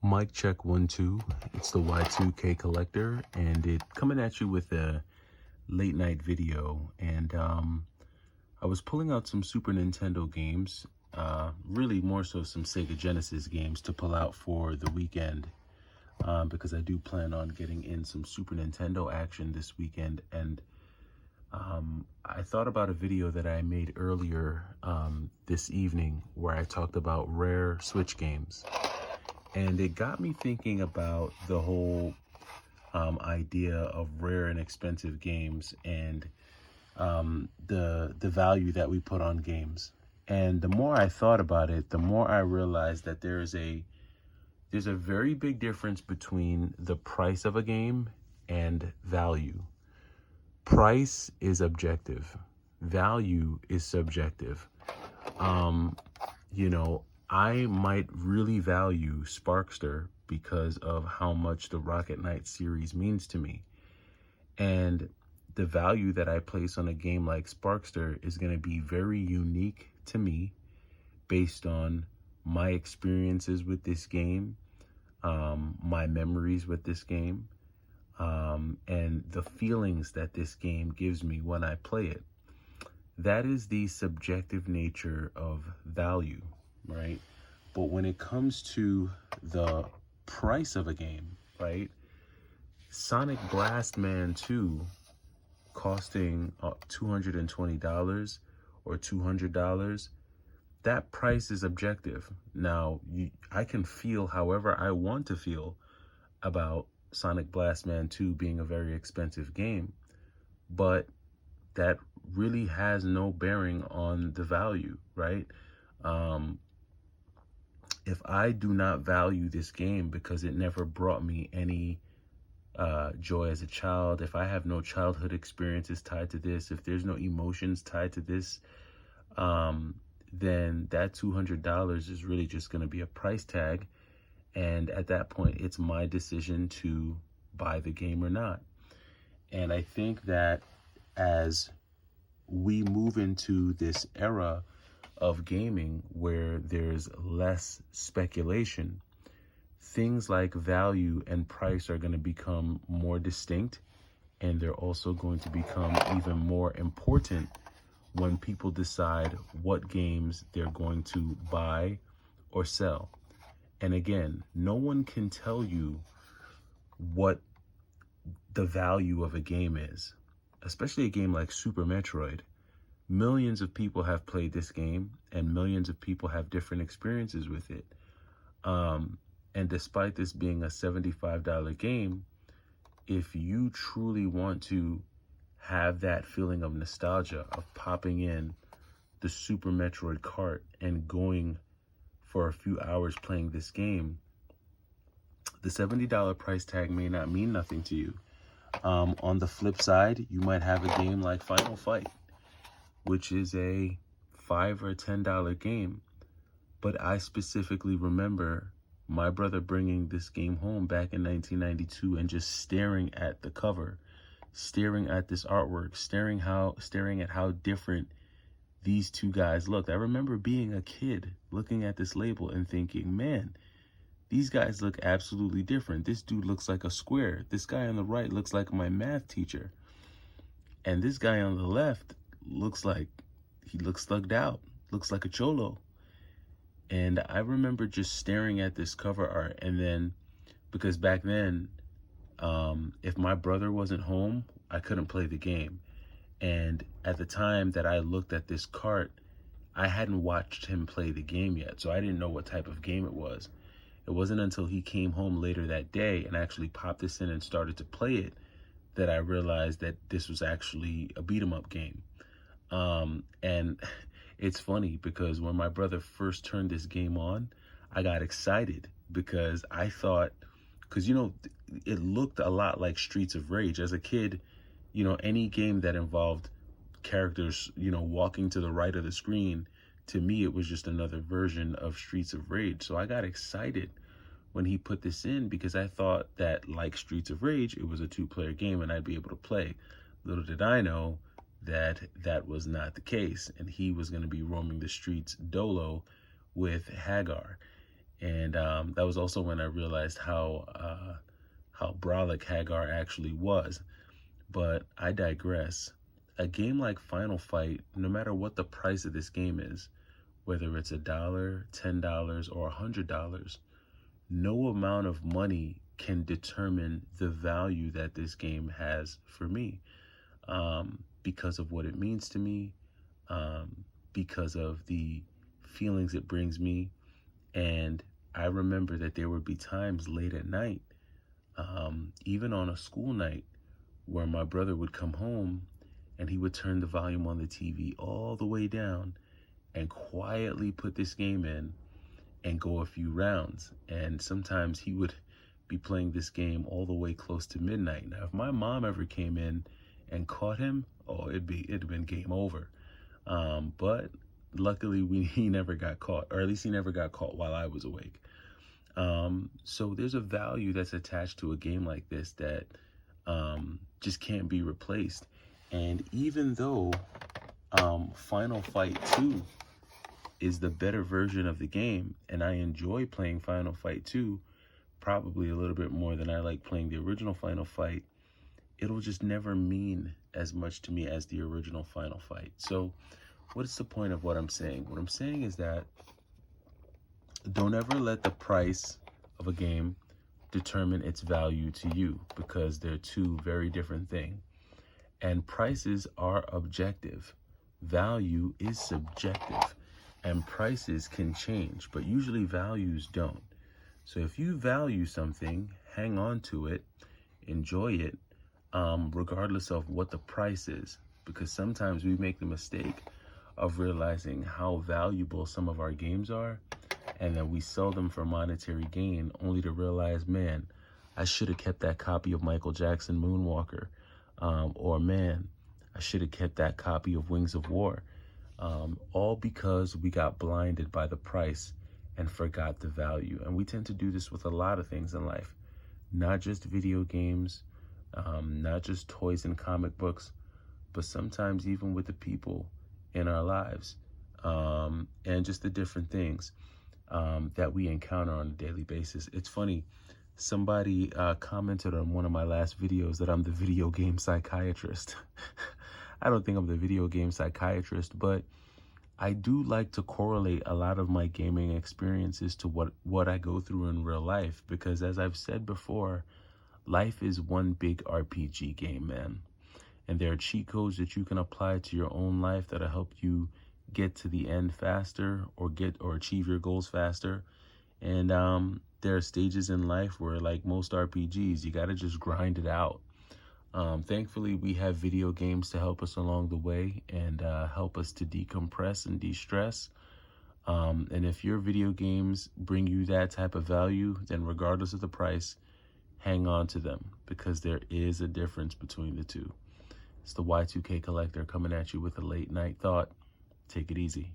Mic check 1 2. It's the Y2K Collector, and it coming at you with a late night video. And I was pulling out some Super Nintendo games, really more so some Sega Genesis games to pull out for the weekend, because I do plan on getting in some Super Nintendo action this weekend. And I thought about a video that I made earlier this evening where I talked about rare Switch games. And it got me thinking about the whole idea of rare and expensive games, and the value that we put on games. And the more I thought about it, the more I realized that there's a very big difference between the price of a game and value. Price is objective. Value is subjective. I might really value Sparkster because of how much the Rocket Knight series means to me. And the value that I place on a game like Sparkster is going to be very unique to me based on my experiences with this game, my memories with this game, and the feelings that this game gives me when I play it. That is the subjective nature of value, right? But when it comes to the price of a game, right? Sonic Blast Man 2 costing $220 or $200, that price is objective. Now, I can feel however I want to feel about Sonic Blast Man 2 being a very expensive game, but that really has no bearing on the value, right? If I do not value this game because it never brought me any joy as a child, if I have no childhood experiences tied to this, if there's no emotions tied to this, then that $200 is really just going to be a price tag. And at that point, it's my decision to buy the game or not. And I think that as we move into this era of gaming where there's less speculation, things like value and price are going to become more distinct, and they're also going to become even more important when people decide what games they're going to buy or sell. And again, no one can tell you what the value of a game is, especially a game like Super Metroid. Millions of people have played this game, and millions of people have different experiences with it. And despite this being a $75 game, if you truly want to have that feeling of nostalgia, of popping in the Super Metroid cart and going for a few hours playing this game, the $70 price tag may not mean nothing to you. On the flip side, you might have a game like Final Fight, which is a $5 or $10 game. But I specifically remember my brother bringing this game home back in 1992 and just staring at the cover, staring at this artwork, staring at how different these two guys looked. I remember being a kid looking at this label and thinking, man, these guys look absolutely different. This dude looks like a square. This guy on the right looks like my math teacher. And this guy on the left looks thugged out, looks like a cholo. And I remember just staring at this cover art. And then, because back then, if my brother wasn't home, I couldn't play the game. And at the time that I looked at this cart, I hadn't watched him play the game yet, so I didn't know what type of game it was. It wasn't until he came home later that day and actually popped this in and started to play it that I realized that this was actually a beat 'em up game. And it's funny because when my brother first turned this game on, I got excited because I thought, because, it looked a lot like Streets of Rage. As a kid, any game that involved characters, walking to the right of the screen, to me, it was just another version of Streets of Rage. So I got excited when he put this in because I thought that, like Streets of Rage, it was a 2-player game and I'd be able to play. Little did I know that that was not the case, and he was going to be roaming the streets dolo with Hagar. And that was also when I realized how brolic Hagar actually was. But I digress. A game like Final Fight, no matter what the price of this game is, whether it's $1, $10, or $100, no amount of money can determine the value that this game has for me, because of what it means to me, because of the feelings it brings me. And I remember that there would be times late at night, even on a school night, where my brother would come home and he would turn the volume on the TV all the way down and quietly put this game in and go a few rounds. And sometimes he would be playing this game all the way close to midnight. Now, if my mom ever came in and caught him, it'd have been game over. But luckily he never got caught, or at least he never got caught while I was awake. So there's a value that's attached to a game like this that just can't be replaced. And even though Final Fight 2 is the better version of the game, and I enjoy playing Final Fight 2 probably a little bit more than I like playing the original Final Fight, it'll just never mean as much to me as the original Final Fight. So what is the point of what I'm saying? What I'm saying is that don't ever let the price of a game determine its value to you, because they're two very different things. And prices are objective. Value is subjective. And prices can change, but usually values don't. So if you value something, hang on to it, enjoy it, regardless of what the price is. Because sometimes we make the mistake of realizing how valuable some of our games are, and then we sell them for monetary gain, only to realize, man, I should have kept that copy of Michael Jackson Moonwalker. Or, man, I should have kept that copy of Wings of War. All because we got blinded by the price and forgot the value. And we tend to do this with a lot of things in life, not just video games, not just toys and comic books, but sometimes even with the people in our lives, and just the different things that we encounter on a daily basis. It's funny, somebody commented on one of my last videos that I'm the video game psychiatrist. I don't think I'm the video game psychiatrist, but I do like to correlate a lot of my gaming experiences to what I go through in real life, because as I've said before, life is one big RPG game, man. And there are cheat codes that you can apply to your own life that'll help you get to the end faster, or achieve your goals faster. And there are stages in life where, like most RPGs, you got to just grind it out. Thankfully, we have video games to help us along the way and help us to decompress and de-stress. And if your video games bring you that type of value, then regardless of the price, hang on to them, because there is a difference between the two. It's the Y2K Collector coming at you with a late night thought. Take it easy.